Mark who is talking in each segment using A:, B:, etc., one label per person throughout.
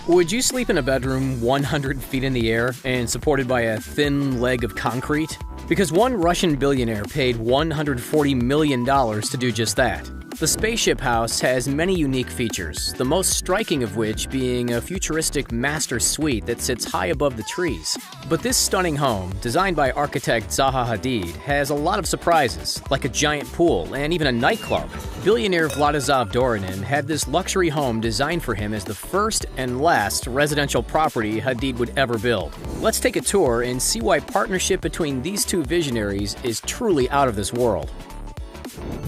A: Would you sleep in a bedroom 100 feet in the air and supported by a thin leg of concrete? Because one Russian billionaire paid $140 million to do just that. The Spaceship house has many unique features, the most striking of which being a futuristic master suite that sits high above the trees. But this stunning home, designed by architect Zaha Hadid, has a lot of surprises, like a giant pool and even a nightclub. Billionaire Vladislav Dorinin had this luxury home designed for him as the first and last residential property Hadid would ever build. Let's take a tour and see why partnership between these two visionaries is truly out of this world.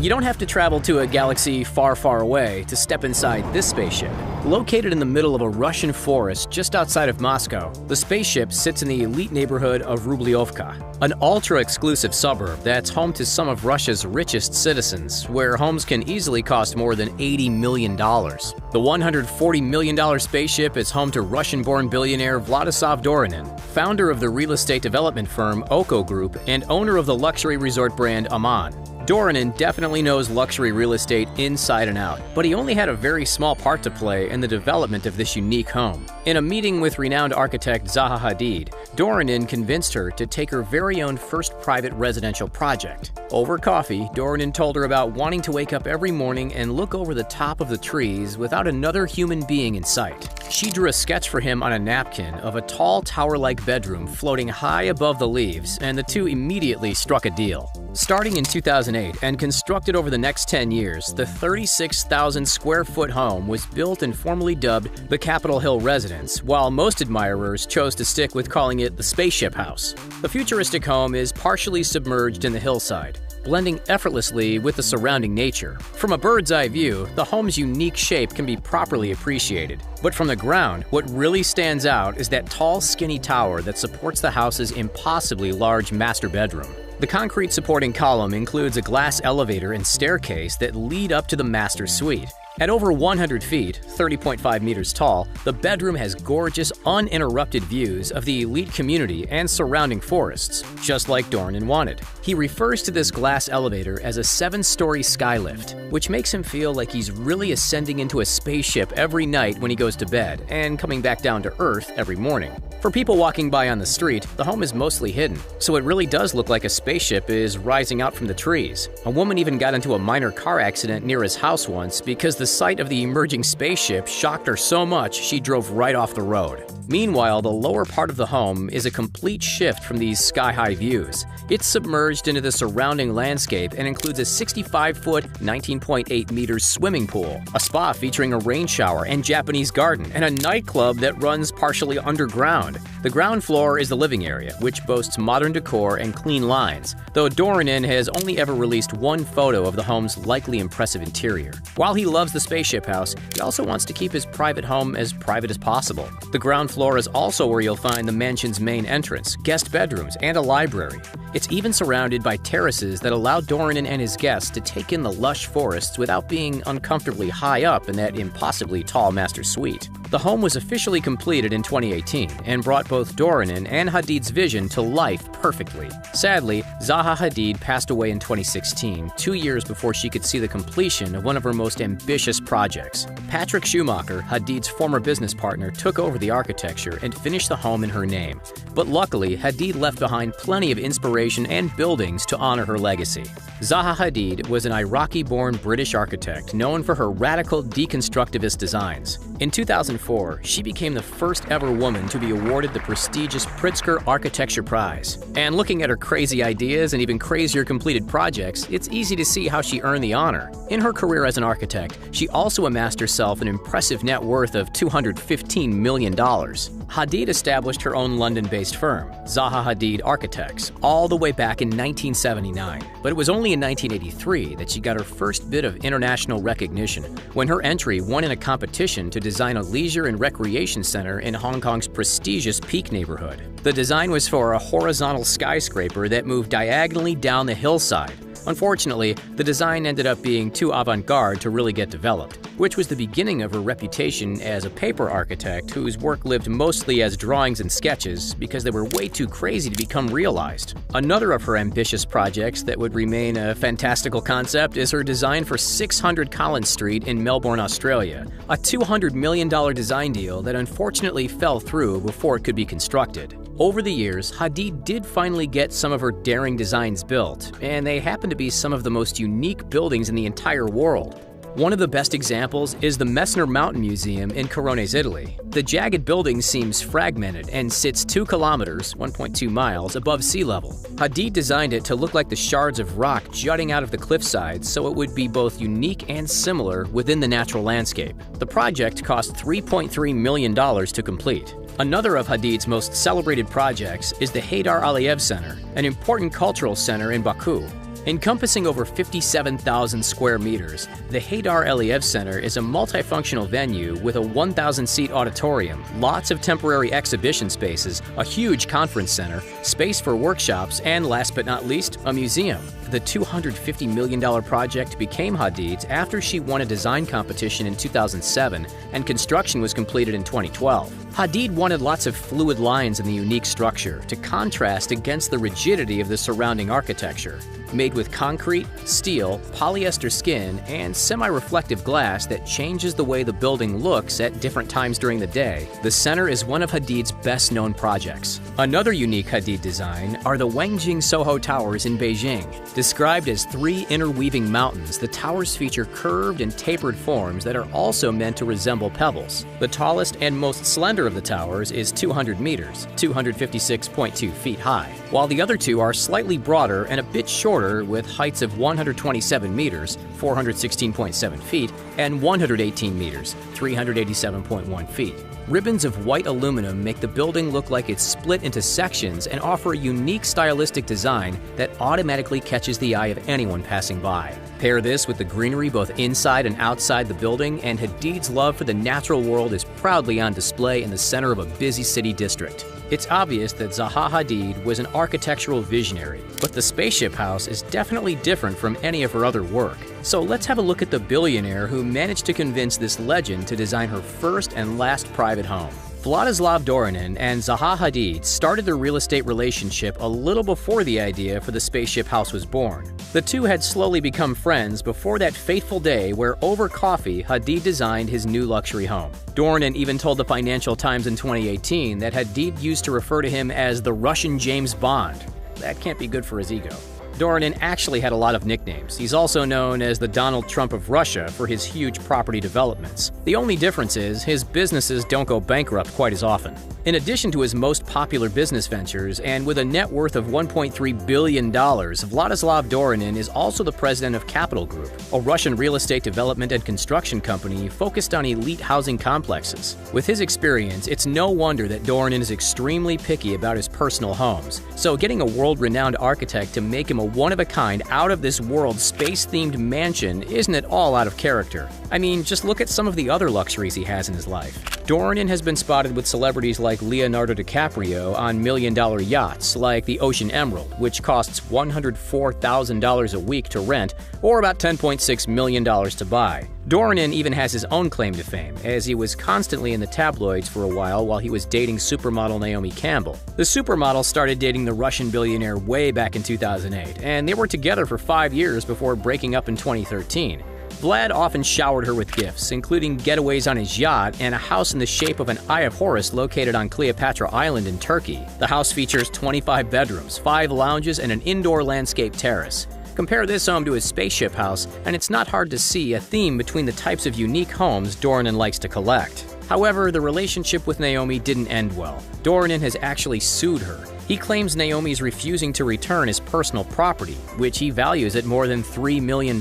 A: You don't have to travel to a galaxy far, far away to step inside this spaceship. Located in the middle of a Russian forest just outside of Moscow, the spaceship sits in the elite neighborhood of Rubliovka, an ultra-exclusive suburb that's home to some of Russia's richest citizens, where homes can easily cost more than $80 million. The $140 million spaceship is home to Russian-born billionaire Vladislav Dorinin, founder of the real estate development firm Oko Group and owner of the luxury resort brand Aman. Dorinin definitely knows luxury real estate inside and out, but he only had a very small part to play in the development of this unique home. In a meeting with renowned architect Zaha Hadid, Dorinin convinced her to take her very own first private residential project. Over coffee, Dorinin told her about wanting to wake up every morning and look over the top of the trees without another human being in sight. She drew a sketch for him on a napkin of a tall tower-like bedroom floating high above the leaves, and the two immediately struck a deal. Starting in 2008 and constructed over the next 10 years, the 36,000 square foot home was built and formally dubbed the Capitol Hill Residence, while most admirers chose to stick with calling it the Spaceship House. The futuristic home is partially submerged in the hillside, blending effortlessly with the surrounding nature. From a bird's eye view, the home's unique shape can be properly appreciated. But from the ground, what really stands out is that tall, skinny tower that supports the house's impossibly large master bedroom. The concrete supporting column includes a glass elevator and staircase that lead up to the master suite. At over 100 feet, 30.5 meters tall, the bedroom has gorgeous, uninterrupted views of the elite community and surrounding forests, just like Dorinin wanted. He refers to this glass elevator as a 7-story skylift, which makes him feel like he's really ascending into a spaceship every night when he goes to bed and coming back down to Earth every morning. For people walking by on the street, the home is mostly hidden, so it really does look like a spaceship is rising out from the trees. A woman even got into a minor car accident near his house once because the sight of the emerging spaceship shocked her so much she drove right off the road. Meanwhile, the lower part of the home is a complete shift from these sky-high views. It's submerged into the surrounding landscape and includes a 65-foot, 19.8 meters swimming pool, a spa featuring a rain shower and Japanese garden, and a nightclub that runs partially underground. The ground floor is the living area, which boasts modern decor and clean lines, though Dorinin has only ever released one photo of the home's likely impressive interior. While he loves the spaceship house, he also wants to keep his private home as private as possible. The ground floor is also where you'll find the mansion's main entrance, guest bedrooms, and a library. It's even surrounded by terraces that allow Dorinin and his guests to take in the lush forests without being uncomfortably high up in that impossibly tall master suite. The home was officially completed in 2018 and brought both Dorinin and Hadid's vision to life perfectly. Sadly, Zaha Hadid passed away in 2016, 2 years before she could see the completion of one of her most ambitious projects. Patrick Schumacher, Hadid's former business partner, took over the architecture and finished the home in her name. But luckily, Hadid left behind plenty of inspiration and buildings to honor her legacy. Zaha Hadid was an Iraqi-born British architect known for her radical deconstructivist designs. In 2004, she became the first ever woman to be awarded the prestigious Pritzker Architecture Prize. And looking at her crazy ideas and even crazier completed projects, it's easy to see how she earned the honor. In her career as an architect, she also amassed herself an impressive net worth of $215 million. Hadid established her own London-based firm, Zaha Hadid Architects, all the way back in 1979. But it was only in 1983 that she got her first bit of international recognition, when her entry won in a competition to design a leisure and recreation center in Hong Kong's prestigious Peak neighborhood. The design was for a horizontal skyscraper that moved diagonally down the hillside. Unfortunately, the design ended up being too avant-garde to really get developed. which was the beginning of her reputation as a paper architect whose work lived mostly as drawings and sketches because they were way too crazy to become realized. Another of her ambitious projects that would remain a fantastical concept is her design for 600 Collins Street in Melbourne, Australia, a $200 million design deal that unfortunately fell through before it could be constructed. Over the years, Hadid did finally get some of her daring designs built, and they happen to be some of the most unique buildings in the entire world. One of the best examples is the Messner Mountain Museum in Corones, Italy. The jagged building seems fragmented and sits 2 kilometers (1.2 miles) above sea level. Hadid designed it to look like the shards of rock jutting out of the cliffside so it would be both unique and similar within the natural landscape. The project cost $3.3 million to complete. Another of Hadid's most celebrated projects is the Heydar Aliyev Center, an important cultural center in Baku. Encompassing over 57,000 square meters, the Heydar Aliyev Center is a multifunctional venue with a 1,000-seat auditorium, lots of temporary exhibition spaces, a huge conference center, space for workshops, and last but not least, a museum. The $250 million project became Hadid's after she won a design competition in 2007 and construction was completed in 2012. Hadid wanted lots of fluid lines in the unique structure to contrast against the rigidity of the surrounding architecture. Made with concrete, steel, polyester skin, and semi-reflective glass that changes the way the building looks at different times during the day, the center is one of Hadid's best-known projects. Another unique Hadid design are the Wangjing Soho Towers in Beijing. Described as 3 interweaving mountains, the towers feature curved and tapered forms that are also meant to resemble pebbles. The tallest and most slender of the towers is 200 meters, 256.2 feet high, while the other 2 are slightly broader and a bit shorter with heights of 127 meters, 416.7 feet, and 118 meters, 387.1 feet. Ribbons of white aluminum make the building look like it's split into sections and offer a unique stylistic design that automatically catches the eye of anyone passing by. Pair this with the greenery both inside and outside the building, and Hadid's love for the natural world is proudly on display in the center of a busy city district. It's obvious that Zaha Hadid was an architectural visionary, but the Spaceship House is definitely different from any of her other work. So let's have a look at the billionaire who managed to convince this legend to design her first and last private home. Vladislav Dorinin and Zaha Hadid started their real estate relationship a little before the idea for the Spaceship House was born. The two had slowly become friends before that fateful day where over coffee Hadid designed his new luxury home. Dorinin even told the Financial Times in 2018 that Hadid used to refer to him as the Russian James Bond. That can't be good for his ego. Dorinin actually had a lot of nicknames. He's also known as the Donald Trump of Russia for his huge property developments. The only difference is his businesses don't go bankrupt quite as often. In addition to his most popular business ventures, and with a net worth of $1.3 billion, Vladislav Dorinin is also the president of Capital Group, a Russian real estate development and construction company focused on elite housing complexes. With his experience, it's no wonder that Dorinin is extremely picky about his personal homes, so getting a world-renowned architect to make him a one-of-a-kind, out-of-this-world, space-themed mansion isn't at all out of character. I mean, just look at some of the other luxuries he has in his life. Dorinin has been spotted with celebrities like Leonardo DiCaprio on million-dollar yachts like the Ocean Emerald, which costs $104,000 a week to rent, or about $10.6 million to buy. Dorinin even has his own claim to fame, as he was constantly in the tabloids for a while he was dating supermodel Naomi Campbell. The supermodel started dating the Russian billionaire way back in 2008, and they were together for 5 years before breaking up in 2013. Vlad often showered her with gifts, including getaways on his yacht and a house in the shape of an Eye of Horus located on Cleopatra Island in Turkey. The house features 25 bedrooms, 5 lounges, and an indoor landscape terrace. Compare this home to his Spaceship House, and it's not hard to see a theme between the types of unique homes Dorinin likes to collect. However, the relationship with Naomi didn't end well. Dorinin has actually sued her. He claims Naomi's refusing to return his personal property, which he values at more than $3 million.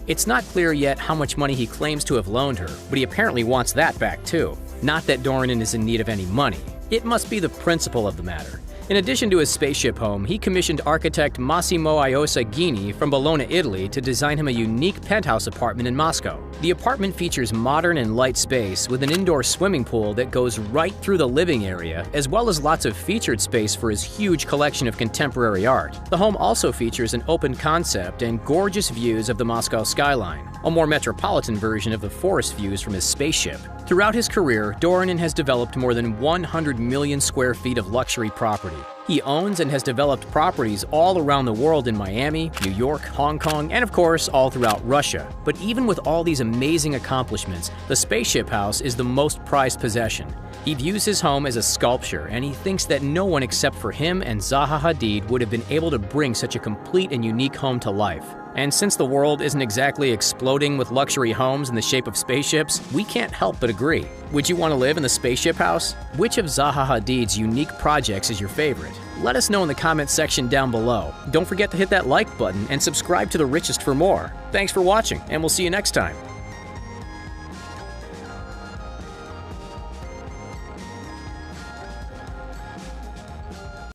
A: It's not clear yet how much money he claims to have loaned her, but he apparently wants that back too. Not that Dorinin is in need of any money. It must be the principle of the matter. In addition to his spaceship home, he commissioned architect Massimo Iosa Ghini from Bologna, Italy, to design him a unique penthouse apartment in Moscow. The apartment features modern and light space with an indoor swimming pool that goes right through the living area, as well as lots of featured space for his huge collection of contemporary art. The home also features an open concept and gorgeous views of the Moscow skyline, a more metropolitan version of the forest views from his spaceship. Throughout his career, Doronin has developed more than 100 million square feet of luxury property. He owns and has developed properties all around the world in Miami, New York, Hong Kong, and of course, all throughout Russia. But even with all these amazing accomplishments, the Spaceship House is the most prized possession. He views his home as a sculpture, and he thinks that no one except for him and Zaha Hadid would have been able to bring such a complete and unique home to life. And since the world isn't exactly exploding with luxury homes in the shape of spaceships, we can't help but agree. Would you want to live in the Spaceship House? Which of Zaha Hadid's unique projects is your favorite? Let us know in the comments section down below. Don't forget to hit that like button and subscribe to The Richest for more. Thanks for watching, and we'll see you next time.